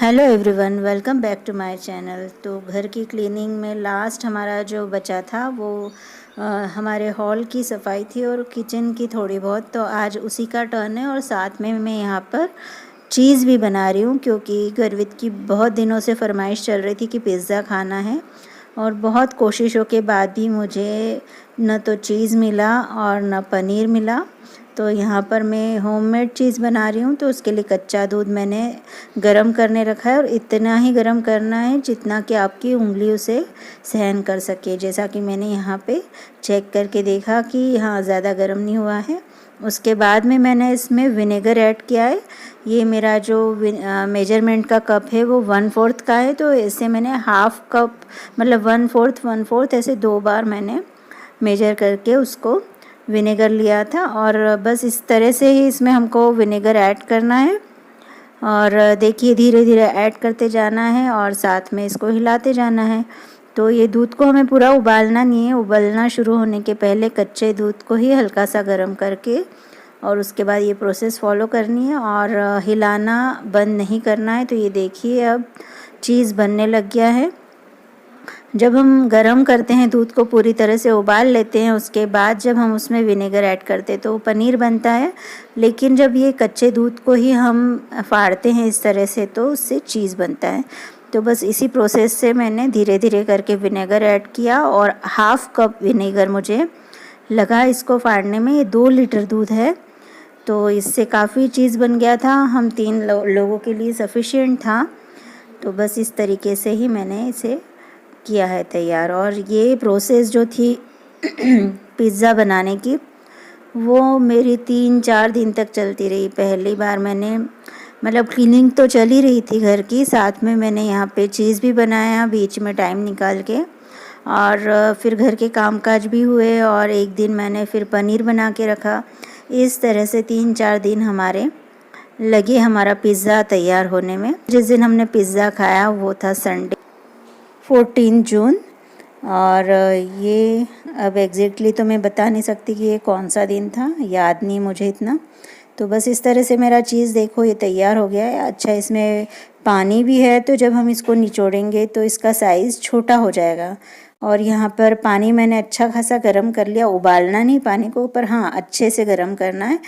Hello everyone, welcome back to my channel. तो घर की क्लीनिंग में लास्ट हमारा जो बचा था वो हमारे हॉल की सफाई थी और किचन की थोड़ी बहुत। तो आज उसी का टर्न है और साथ में मैं यहाँ पर चीज़ भी बना रही हूँ क्योंकि गर्वित की बहुत दिनों से फरमाइश चल रही थी कि पिज़्ज़ा खाना है और बहुत कोशिशों के बाद भी मुझे न तो चीज़ मिला और न पनीर मिला। तो यहाँ पर मैं होममेड चीज़ बना रही हूँ। तो उसके लिए कच्चा दूध मैंने गरम करने रखा है और इतना ही गरम करना है जितना कि आपकी उंगली उसे सहन कर सके। जैसा कि मैंने यहाँ पे चेक करके देखा कि हाँ, ज़्यादा गरम नहीं हुआ है। उसके बाद में मैंने इसमें विनेगर ऐड किया है। ये मेरा जो मेजरमेंट का कप है वो 1/4 का है। तो ऐसे मैंने हाफ़ कप मतलब 1/4 ऐसे 2 बार मैंने मेजर करके उसको विनेगर लिया था और बस इस तरह से ही इसमें हमको विनेगर ऐड करना है। और देखिए धीरे धीरे ऐड करते जाना है और साथ में इसको हिलाते जाना है। तो ये दूध को हमें पूरा उबालना नहीं है, उबलना शुरू होने के पहले कच्चे दूध को ही हल्का सा गर्म करके और उसके बाद ये प्रोसेस फॉलो करनी है और हिलाना बंद नहीं करना है। तो ये देखिए अब चीज़ बनने लग गया है। जब हम गरम करते हैं दूध को पूरी तरह से उबाल लेते हैं, उसके बाद जब हम उसमें विनेगर ऐड करते हैं तो पनीर बनता है। लेकिन जब ये कच्चे दूध को ही हम फाड़ते हैं इस तरह से तो उससे चीज़ बनता है। तो बस इसी प्रोसेस से मैंने धीरे धीरे करके विनेगर ऐड किया और हाफ़ कप विनेगर मुझे लगा इसको फाड़ने में। ये 2 लीटर दूध है तो इससे काफ़ी चीज़ बन गया था। हम 3 लोगों के लिए सफिशिएंट था। तो बस इस तरीके से ही मैंने इसे किया है तैयार। और ये प्रोसेस जो थी पिज़्ज़ा बनाने की वो मेरी 3-4 दिन तक चलती रही। पहली बार मैंने मतलब क्लीनिंग तो चल ही रही थी घर की, साथ में मैंने यहाँ पे चीज़ भी बनाया बीच में टाइम निकाल के और फिर घर के कामकाज भी हुए और एक दिन मैंने फिर पनीर बना के रखा। इस तरह से 3-4 दिन हमारे लगे हमारा पिज़्ज़ा तैयार होने में। जिस दिन हमने पिज़्ज़ा खाया वो था संडे 14 जून। और ये अब एग्जैक्टली तो मैं बता नहीं सकती कि ये कौन सा दिन था, याद नहीं मुझे इतना। तो बस इस तरह से मेरा चीज़ देखो ये तैयार हो गया है। अच्छा, इसमें पानी भी है तो जब हम इसको निचोड़ेंगे तो इसका साइज़ छोटा हो जाएगा। और यहाँ पर पानी मैंने अच्छा खासा गर्म कर लिया, उबालना नहीं पानी को, पर हाँ अच्छे से गर्म करना है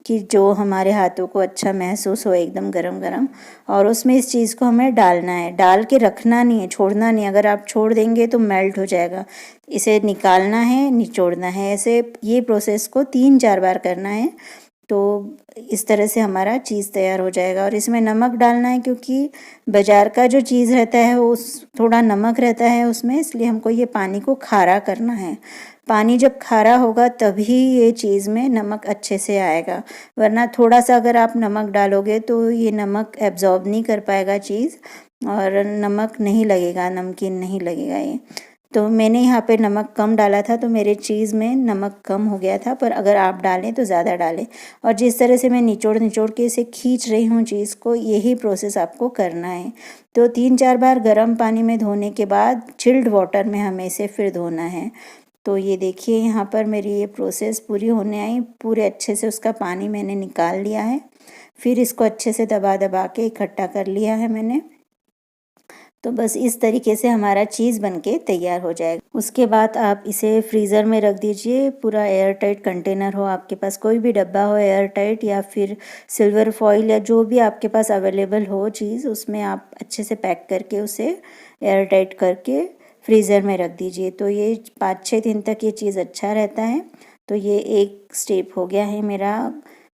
कि जो हमारे हाथों को अच्छा महसूस हो, एकदम गरम गरम। और उसमें इस चीज़ को हमें डालना है, डाल के रखना नहीं है, छोड़ना नहीं। अगर आप छोड़ देंगे तो मेल्ट हो जाएगा। इसे निकालना है, निचोड़ना है, ऐसे ये प्रोसेस को 3-4 बार करना है। तो इस तरह से हमारा चीज़ तैयार हो जाएगा। और इसमें नमक डालना है क्योंकि बाज़ार का जो चीज़ रहता है वो थोड़ा नमक रहता है उसमें, इसलिए हमको ये पानी को खारा करना है। पानी जब खारा होगा तभी ये चीज़ में नमक अच्छे से आएगा, वरना थोड़ा सा अगर आप नमक डालोगे तो ये नमक एब्जॉर्ब नहीं कर पाएगा चीज़ और नमक नहीं लगेगा, नमकीन नहीं लगेगा ये। तो मैंने यहाँ पे नमक कम डाला था तो मेरे चीज़ में नमक कम हो गया था, पर अगर आप डालें तो ज़्यादा डालें। और जिस तरह से मैं निचोड़ के इसे खींच रही हूँ चीज़ को, यही प्रोसेस आपको करना है। तो 3-4 बार गर्म पानी में धोने के बाद चिल्ड वाटर में हमें इसे फिर धोना है। तो ये देखिए यहाँ पर मेरी ये प्रोसेस पूरी होने आई, पूरे अच्छे से उसका पानी मैंने निकाल लिया है। फिर इसको अच्छे से दबा दबा के इकट्ठा कर लिया है मैंने। तो बस इस तरीके से हमारा चीज़ बनके तैयार हो जाएगा। उसके बाद आप इसे फ्रीज़र में रख दीजिए। पूरा एयर टाइट कंटेनर हो आपके पास, कोई भी डब्बा हो एयर टाइट या फिर सिल्वर फॉइल या जो भी आपके पास अवेलेबल हो चीज़, उसमें आप अच्छे से पैक करके उसे एयर टाइट करके फ्रीज़र में रख दीजिए। तो ये 5-6 दिन तक ये चीज़ अच्छा रहता है। तो ये एक स्टेप हो गया है मेरा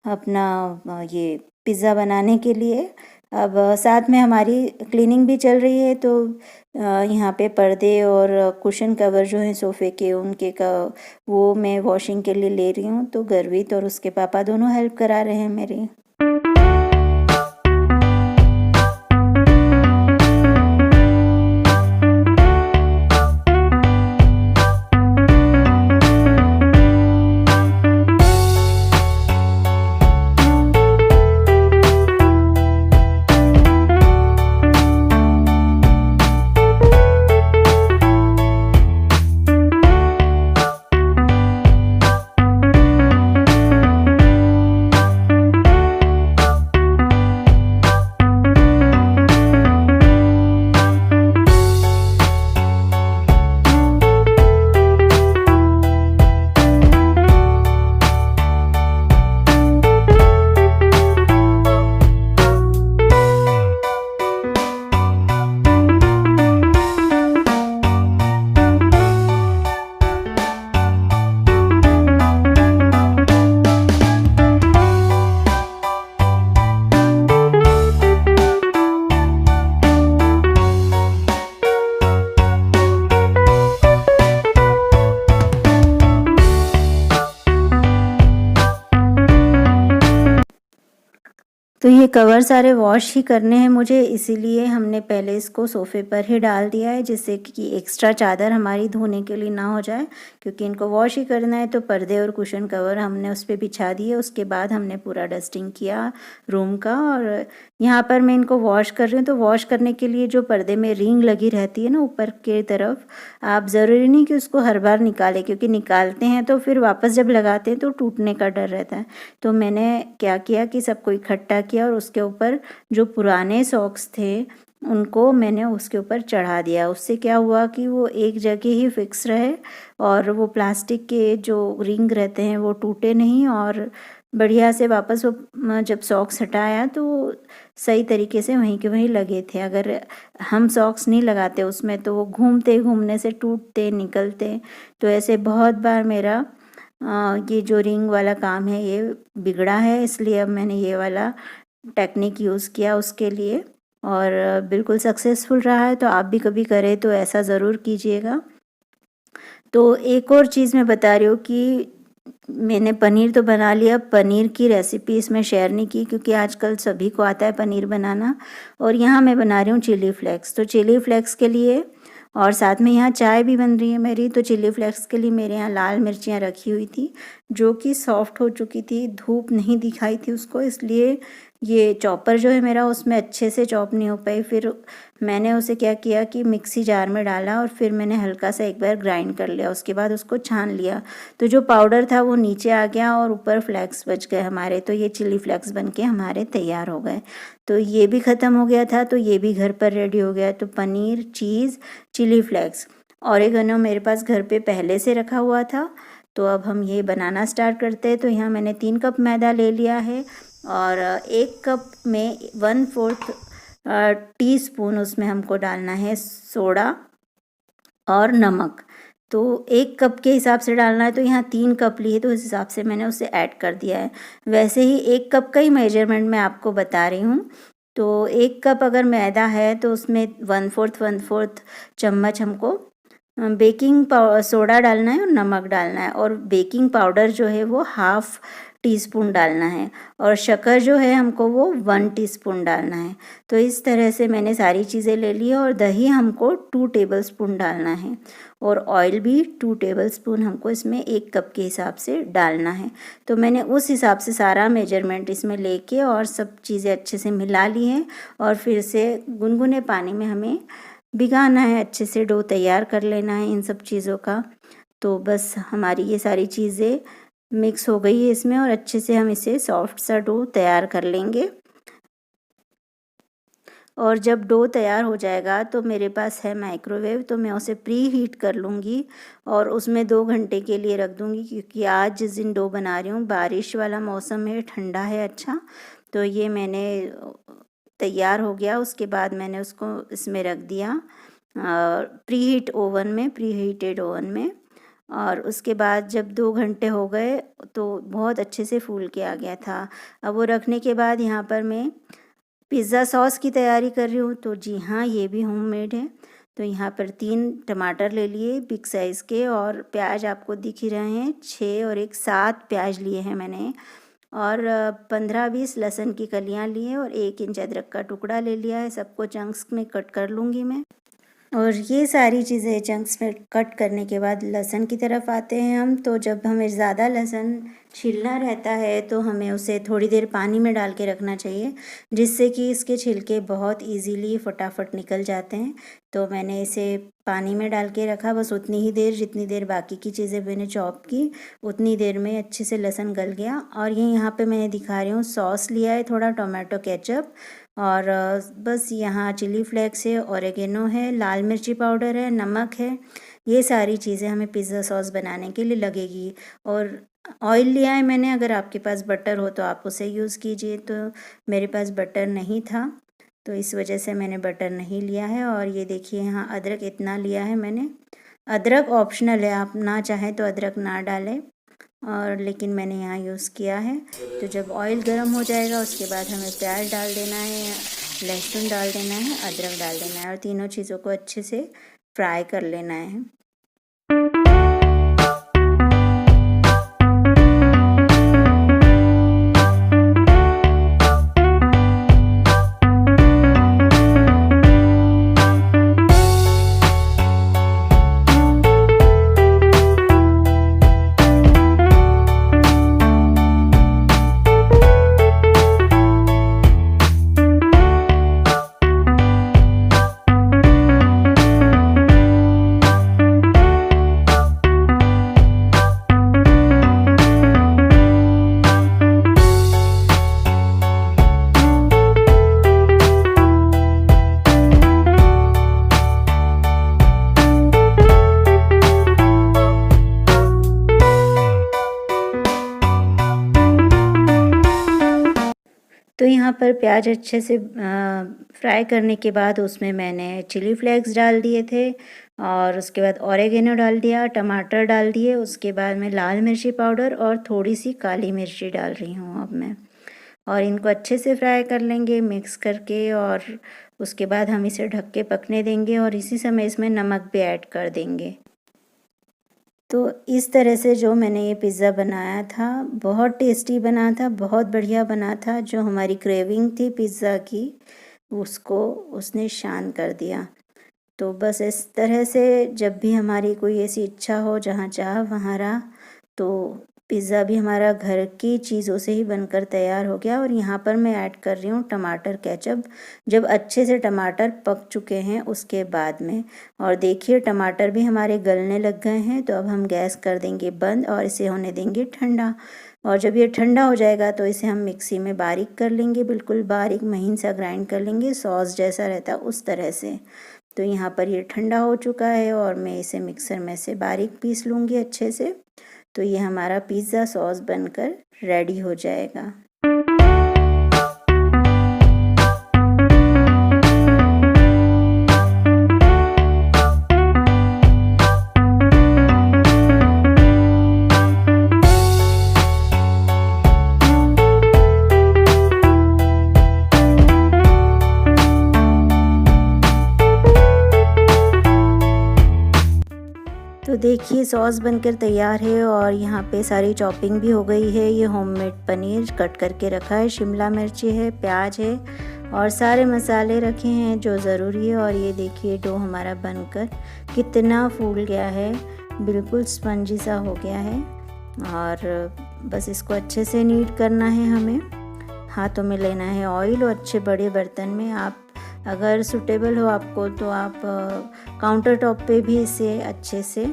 अपना ये पिज़्ज़ा बनाने के लिए। अब साथ में हमारी क्लीनिंग भी चल रही है। तो यहाँ पे पर्दे और कुशन कवर जो हैं सोफ़े के, उनके का वो मैं वॉशिंग के लिए ले रही हूँ। तो गर्वित और उसके पापा दोनों हेल्प करा रहे हैं मेरी। तो ये कवर सारे वॉश ही करने हैं मुझे, इसीलिए हमने पहले इसको सोफ़े पर ही डाल दिया है, जिससे कि एक्स्ट्रा चादर हमारी धोने के लिए ना हो जाए, क्योंकि इनको वॉश ही करना है। तो पर्दे और कुशन कवर हमने उस पर बिछा दिए। उसके बाद हमने पूरा डस्टिंग किया रूम का। और यहाँ पर मैं इनको वॉश कर रही हूँ। तो वॉश करने के लिए जो पर्दे में रिंग लगी रहती है ना ऊपर के तरफ, आप ज़रूरी नहीं कि उसको हर बार निकालें, क्योंकि निकालते हैं तो फिर वापस जब लगाते हैं तो टूटने का डर रहता है। तो मैंने क्या किया कि सबको इकट्ठा किया और उसके ऊपर जो पुराने सॉक्स थे उनको मैंने उसके ऊपर चढ़ा दिया। उससे क्या हुआ कि वो एक जगह ही फिक्स रहे और वो प्लास्टिक के जो रिंग रहते हैं वो टूटे नहीं, और बढ़िया से वापस वो जब सॉक्स हटाया तो सही तरीके से वहीं के वहीं लगे थे। अगर हम सॉक्स नहीं लगाते उसमें तो वो घूमते घूमने से टूटते निकलते। तो ऐसे बहुत बार मेरा ये जो रिंग वाला काम है ये बिगड़ा है, इसलिए अब मैंने ये वाला टेक्निक यूज़ किया उसके लिए, और बिल्कुल सक्सेसफुल रहा है। तो आप भी कभी करें तो ऐसा ज़रूर कीजिएगा। तो एक और चीज़ मैं बता रही हूँ कि मैंने पनीर तो बना लिया, पनीर की रेसिपी इसमें शेयर नहीं की, क्योंकि आजकल सभी को आता है पनीर बनाना। और यहाँ मैं बना रही हूँ चिली फ्लेक्स। तो चिली फ्लेक्स के लिए, और साथ में यहाँ चाय भी बन रही है मेरी। तो चिली फ्लेक्स के लिए मेरे यहाँ लाल मिर्चियाँ रखी हुई थी जो कि सॉफ्ट हो चुकी थी, धूप नहीं दिखाई थी उसको, इसलिए ये चॉपर जो है मेरा उसमें अच्छे से चॉप नहीं हो पाई। फिर मैंने उसे क्या किया कि मिक्सी जार में डाला और फिर मैंने हल्का सा एक बार ग्राइंड कर लिया। उसके बाद उसको छान लिया, तो जो पाउडर था वो नीचे आ गया और ऊपर फ्लेक्स बच गए हमारे। तो ये चिली फ्लेक्स बन के हमारे तैयार हो गए। तो ये भी ख़त्म हो गया था, तो ये भी घर पर रेडी हो गया। तो पनीर, चीज़, चिली फ्लेक्स, ऑरिगेनो मेरे पास घर पे पहले से रखा हुआ था। तो अब हम ये बनाना स्टार्ट करते हैं। तो यहाँ मैंने 3 कप मैदा ले लिया है और 1 कप में 1/4 टीस्पून उसमें हमको डालना है सोडा और नमक। तो 1 कप के हिसाब से डालना है, तो यहाँ 3 कप लिए तो उस हिसाब से मैंने उसे ऐड कर दिया है। वैसे ही 1 कप का ही मेजरमेंट मैं आपको बता रही हूँ। तो 1 कप अगर मैदा है तो उसमें 1/4 चम्मच हमको बेकिंग सोडा डालना है और नमक डालना है, और बेकिंग पाउडर जो है वो 1/2 टीस्पून डालना है, और शक्कर जो है हमको वो 1 टीस्पून डालना है। तो इस तरह से मैंने सारी चीज़ें ले ली, और दही हमको 2 टेबलस्पून डालना है, और ऑयल भी 2 टेबलस्पून हमको इसमें 1 कप के हिसाब से डालना है। तो मैंने उस हिसाब से सारा मेजरमेंट इसमें लेके और सब चीज़ें अच्छे से मिला ली हैं, और फिर से गुनगुने पानी में हमें भिगाना है, अच्छे से डो तैयार कर लेना है इन सब चीज़ों का। तो बस हमारी ये सारी चीज़ें मिक्स हो गई है इसमें, और अच्छे से हम इसे सॉफ्ट सा डो तैयार कर लेंगे। और जब डो तैयार हो जाएगा तो मेरे पास है माइक्रोवेव, तो मैं उसे प्री हीट कर लूँगी और उसमें 2 घंटे के लिए रख दूँगी, क्योंकि आज जिस दिन डो बना रही हूँ बारिश वाला मौसम है, ठंडा है अच्छा। तो ये मैंने तैयार हो गया, उसके बाद मैंने उसको इसमें रख दिया प्री हीटेड ओवन में। और उसके बाद जब 2 घंटे हो गए तो बहुत अच्छे से फूल के आ गया था। अब वो रखने के बाद यहाँ पर मैं पिज़्ज़ा सॉस की तैयारी कर रही हूँ। तो जी हाँ, ये भी होममेड है। तो यहाँ पर 3 टमाटर ले लिए बिग साइज़ के, और प्याज आपको दिख ही रहे हैं 6 और 1 7 प्याज लिए हैं मैंने, और 15-20 लहसुन की कलियाँ लिए, और 1 इंच अदरक का टुकड़ा ले लिया है। सबको चंक्स में कट कर लूँगी मैं। और ये सारी चीज़ें चंक्स में कट करने के बाद लहसुन की तरफ आते हैं हम। तो जब हमें ज़्यादा लहसुन छीलना रहता है तो हमें उसे थोड़ी देर पानी में डाल के रखना चाहिए, जिससे कि इसके छिलके बहुत इजीली फटाफट निकल जाते हैं। तो मैंने इसे पानी में डाल के रखा बस उतनी ही देर जितनी देर बाकी की चीज़ें मैंने चॉप की, उतनी देर में अच्छे से लहसुन गल गया। और ये यहाँ पे मैंने दिखा रही हूँ सॉस लिया है थोड़ा, टोमेटो केचप, और बस यहाँ चिली फ्लेक्स है, ऑरिगेनो है, लाल मिर्ची पाउडर है, नमक है। ये सारी चीज़ें हमें पिज़्ज़ा सॉस बनाने के लिए लगेगी। और ऑयल लिया है मैंने, अगर आपके पास बटर हो तो आप उसे यूज़ कीजिए। तो मेरे पास बटर नहीं था तो इस वजह से मैंने बटर नहीं लिया है। और ये देखिए यहाँ अदरक इतना लिया है मैंने। अदरक ऑप्शनल है, आप ना चाहें तो अदरक ना डालें, और लेकिन मैंने यहाँ यूज़ किया है। तो जब ऑयल गर्म हो जाएगा उसके बाद हमें प्याज डाल देना है, लहसुन डाल देना है, अदरक डाल देना है, और तीनों चीज़ों को अच्छे से फ्राई कर लेना है। तो यहाँ पर प्याज अच्छे से फ्राई करने के बाद उसमें मैंने चिली फ्लेक्स डाल दिए थे और उसके बाद ऑरिगेनो डाल दिया, टमाटर डाल दिए, उसके बाद मैं लाल मिर्ची पाउडर और थोड़ी सी काली मिर्ची डाल रही हूँ अब मैं। और इनको अच्छे से फ्राई कर लेंगे मिक्स करके, और उसके बाद हम इसे ढक के पकने देंगे और इसी समय इसमें नमक भी ऐड कर देंगे। तो इस तरह से जो मैंने ये पिज़्ज़ा बनाया था बहुत टेस्टी बना था, बहुत बढ़िया बना था। जो हमारी क्रेविंग थी पिज़्ज़ा की उसको उसने शांत कर दिया। तो बस इस तरह से जब भी हमारी कोई ऐसी इच्छा हो, जहाँ चाह वहाँ रहा, तो पिज़्ज़ा भी हमारा घर की चीज़ों से ही बनकर तैयार हो गया। और यहाँ पर मैं ऐड कर रही हूँ टमाटर केचप, जब अच्छे से टमाटर पक चुके हैं उसके बाद में। और देखिए टमाटर भी हमारे गलने लग गए हैं। तो अब हम गैस कर देंगे बंद और इसे होने देंगे ठंडा। और जब ये ठंडा हो जाएगा तो इसे हम मिक्सी में बारीक कर लेंगे, बिल्कुल बारीक महीन सा ग्राइंड कर लेंगे, सॉस जैसा रहता उस तरह से। तो यहाँ पर ये ठंडा हो चुका है और मैं इसे मिक्सर में से बारीक पीस लूँगी अच्छे से। तो ये हमारा पिज़्ज़ा सॉस बनकर रेडी हो जाएगा। तो देखिए सॉस बनकर तैयार है और यहाँ पे सारी चॉपिंग भी हो गई है। ये होममेड पनीर कट करके रखा है, शिमला मिर्ची है, प्याज है और सारे मसाले रखे हैं जो ज़रूरी है। और ये देखिए डो हमारा बनकर कितना फूल गया है, बिल्कुल स्पंजी सा हो गया है। और बस इसको अच्छे से नीट करना है, हमें हाथों में लेना है ऑयल और अच्छे बड़े बर्तन में। आप अगर सूटेबल हो आपको तो आप काउंटर टॉप पे भी इसे अच्छे से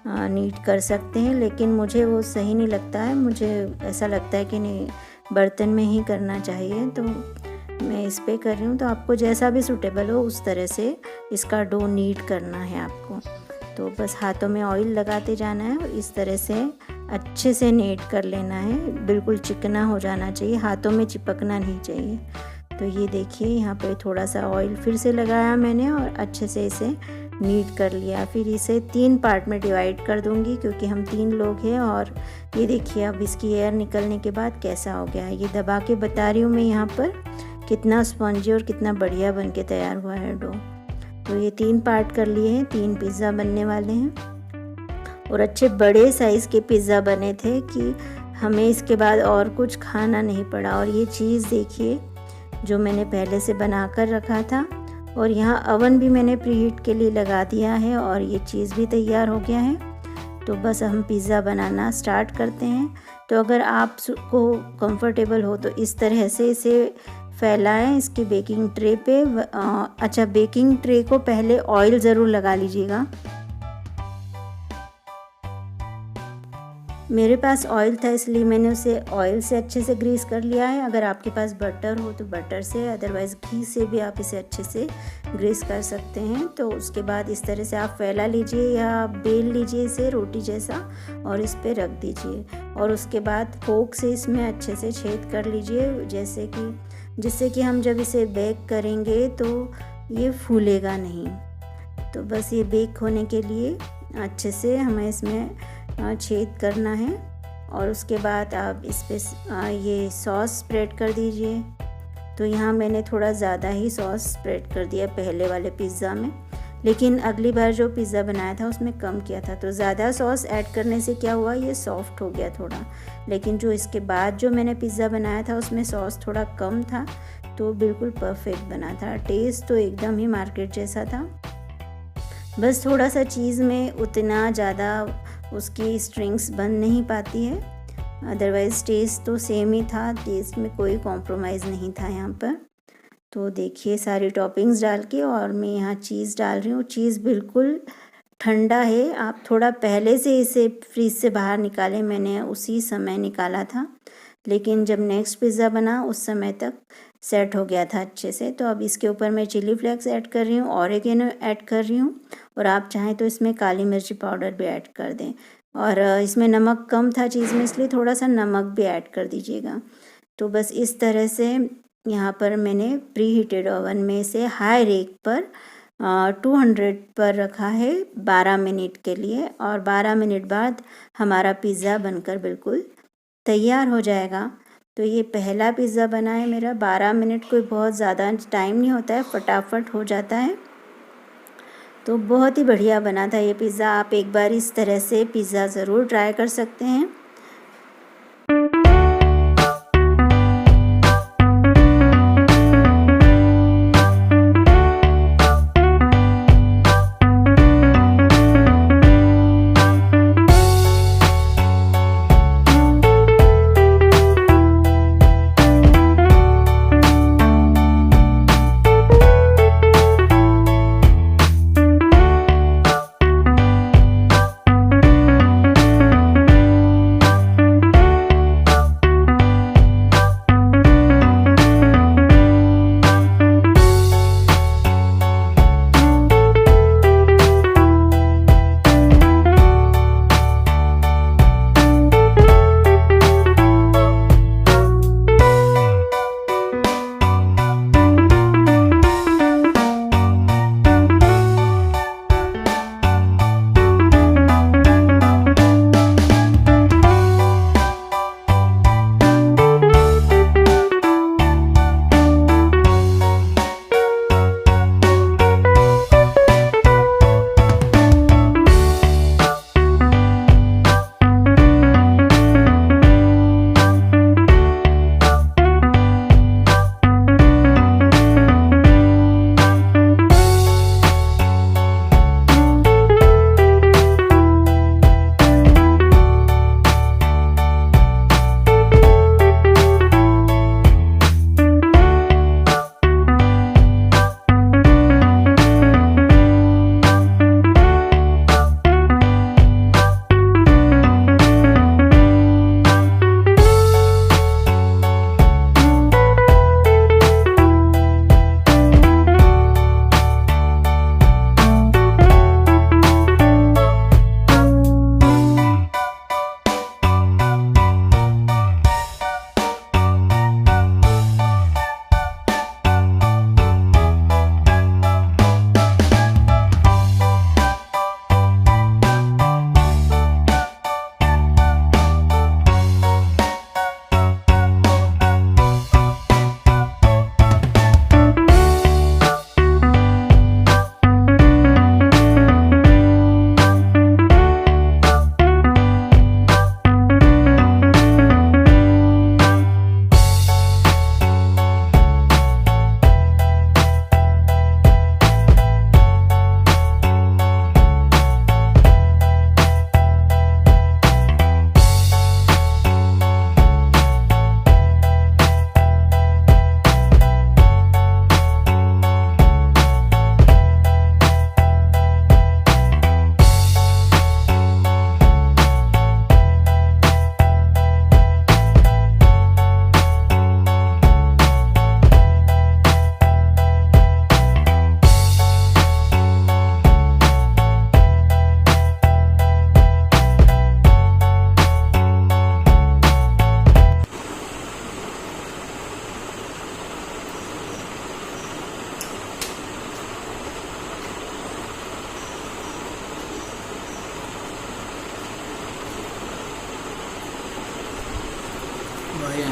नीट कर सकते हैं, लेकिन मुझे वो सही नहीं लगता है। मुझे ऐसा लगता है कि नहीं, बर्तन में ही करना चाहिए, तो मैं इस पे कर रही हूँ। तो आपको जैसा भी सूटेबल हो उस तरह से इसका डो नीट करना है आपको। तो बस हाथों में ऑयल लगाते जाना है और इस तरह से अच्छे से नीट कर लेना है, बिल्कुल चिकना हो जाना चाहिए, हाथों में चिपकना नहीं चाहिए। तो ये देखिए यहाँ पे थोड़ा सा ऑयल फिर से लगाया मैंने और अच्छे से इसे नीट कर लिया। फिर इसे 3 पार्ट में डिवाइड कर दूँगी क्योंकि हम 3 लोग हैं। और ये देखिए अब इसकी एयर निकलने के बाद कैसा हो गया है। ये दबा के बता रही हूँ मैं यहाँ पर कितना स्पंजी और कितना बढ़िया बन के तैयार हुआ है डो। तो ये 3 पार्ट कर लिए हैं, 3 पिज़्ज़ा बनने वाले हैं और अच्छे बड़े साइज़ के पिज़्ज़ा बने थे कि हमें इसके बाद और कुछ खाना नहीं पड़ा। और ये चीज़ देखिए जो मैंने पहले से बना कर रखा था, और यहाँ अवन भी मैंने प्रीहीट के लिए लगा दिया है और ये चीज़ भी तैयार हो गया है। तो बस हम पिज़्ज़ा बनाना स्टार्ट करते हैं। तो अगर आपको कंफर्टेबल हो तो इस तरह से इसे फैलाएं इसकी बेकिंग ट्रे पे। अच्छा, बेकिंग ट्रे को पहले ऑयल ज़रूर लगा लीजिएगा। मेरे पास ऑयल था इसलिए मैंने उसे ऑयल से अच्छे से ग्रीस कर लिया है। अगर आपके पास बटर हो तो बटर से, अदरवाइज़ घी से भी आप इसे अच्छे से ग्रीस कर सकते हैं। तो उसके बाद इस तरह से आप फैला लीजिए या बेल लीजिए इसे रोटी जैसा और इस पर रख दीजिए। और उसके बाद फोक से इसमें अच्छे से छेद कर लीजिए, जिससे कि हम जब इसे बेक करेंगे तो ये फूलेगा नहीं। तो बस ये बेक होने के लिए अच्छे से हमें इसमें छेद करना है। और उसके बाद आप इस पर ये सॉस स्प्रेड कर दीजिए। तो यहाँ मैंने थोड़ा ज़्यादा ही सॉस स्प्रेड कर दिया पहले वाले पिज़्ज़ा में, लेकिन अगली बार जो पिज़्ज़ा बनाया था उसमें कम किया था। तो ज़्यादा सॉस ऐड करने से क्या हुआ, ये सॉफ्ट हो गया थोड़ा। लेकिन जो इसके बाद जो मैंने पिज़्ज़ा बनाया था उसमें सॉस थोड़ा कम था, तो बिल्कुल परफेक्ट बना था। टेस्ट तो एकदम ही मार्केट जैसा था, बस थोड़ा सा चीज़ में उतना ज़्यादा उसकी स्ट्रिंग्स बन नहीं पाती है, अदरवाइज़ टेस्ट तो सेम ही था, टेस्ट में कोई कॉम्प्रोमाइज़ नहीं था यहाँ पर। तो देखिए सारी टॉपिंग्स डाल के और मैं यहाँ चीज़ डाल रही हूँ। चीज़ बिल्कुल ठंडा है, आप थोड़ा पहले से इसे फ्रीज से बाहर निकालें, मैंने उसी समय निकाला था, लेकिन जब नेक्स्ट पिज़्ज़ा बना उस समय तक सेट हो गया था अच्छे से। तो अब इसके ऊपर मैं चिली फ्लेक्स ऐड कर रही हूँ, ऑरिगेनो ऐड कर रही हूँ, और आप चाहें तो इसमें काली मिर्ची पाउडर भी ऐड कर दें। और इसमें नमक कम था चीज़ में, इसलिए थोड़ा सा नमक भी ऐड कर दीजिएगा। तो बस इस तरह से यहाँ पर मैंने प्री हीटेड ओवन में से हाई रेक पर 200 पर रखा है 12 मिनट के लिए, और 12 मिनट बाद हमारा पिज़्ज़ा बनकर बिल्कुल तैयार हो जाएगा। तो ये पहला पिज़्ज़ा बना है मेरा। 12 मिनट कोई बहुत ज़्यादा टाइम नहीं होता है, फटाफट हो जाता है। तो बहुत ही बढ़िया बना था ये पिज़्ज़ा। आप एक बार इस तरह से पिज़्ज़ा ज़रूर ट्राई कर सकते हैं।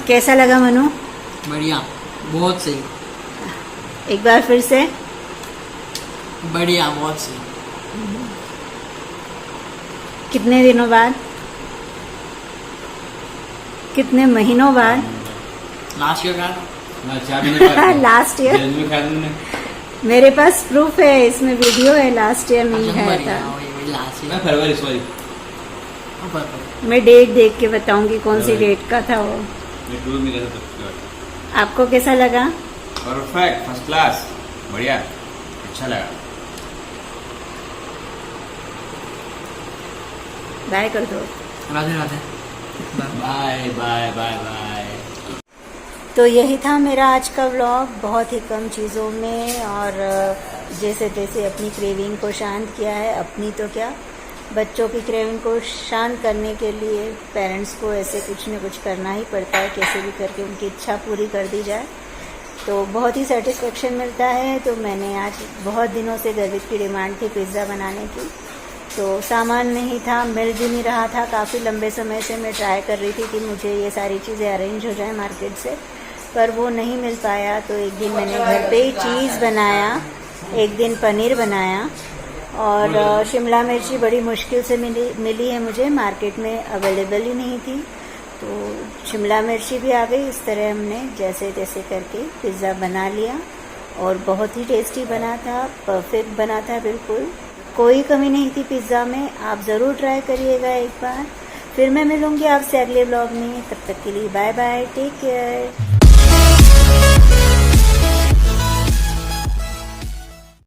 कैसा लगा मनु? बढ़िया, बहुत सही। एक बार फिर से। बढ़िया, बहुत सही। कितने दिनों बाद, कितने महीनों बाद? लास्ट ईयर का लास्ट ईयर। मेरे पास प्रूफ है, इसमें वीडियो है, लास्ट ईयर में ही खाया था। फरवरी, सॉरी। मैं डेट देख के बताऊंगी कौन सी डेट का था वो। आपको कैसा लगा? परफेक्ट, फर्स्ट क्लास, बढ़िया, अच्छा लगा। बाय कर दो। Radhe Radhe. Bye bye bye bye. तो यही था मेरा आज का व्लॉग। बहुत ही कम चीज़ों में और जैसे तैसे अपनी क्रेविंग को शांत किया है। अपनी तो क्या, बच्चों की क्रेविंग को शांत करने के लिए पेरेंट्स को ऐसे कुछ न कुछ करना ही पड़ता है, कैसे भी करके उनकी इच्छा पूरी कर दी जाए। तो बहुत ही सेटिस्फेक्शन मिलता है। तो मैंने आज बहुत दिनों से गर्वित की डिमांड थी पिज़्ज़ा बनाने की, तो सामान नहीं था, मिल भी नहीं रहा था। काफ़ी लंबे समय से मैं ट्राई कर रही थी कि मुझे ये सारी चीज़ें अरेंज हो जाए मार्केट से, पर वो नहीं मिल पाया। तो एक दिन मैंने घर पे ही चीज़ बनाया, एक दिन पनीर बनाया, और शिमला मिर्ची बड़ी मुश्किल से मिली है मुझे, मार्केट में अवेलेबल ही नहीं थी। तो शिमला मिर्ची भी आ गई। इस तरह हमने जैसे तैसे करके पिज़्ज़ा बना लिया और बहुत ही टेस्टी बना था, परफेक्ट बना था, बिल्कुल कोई कमी नहीं थी पिज़्ज़ा में। आप ज़रूर ट्राई करिएगा एक बार। फिर मैं मिलूँगी आपसे अगले ब्लॉग में, तब तक के लिए बाय बाय, टेक केयर।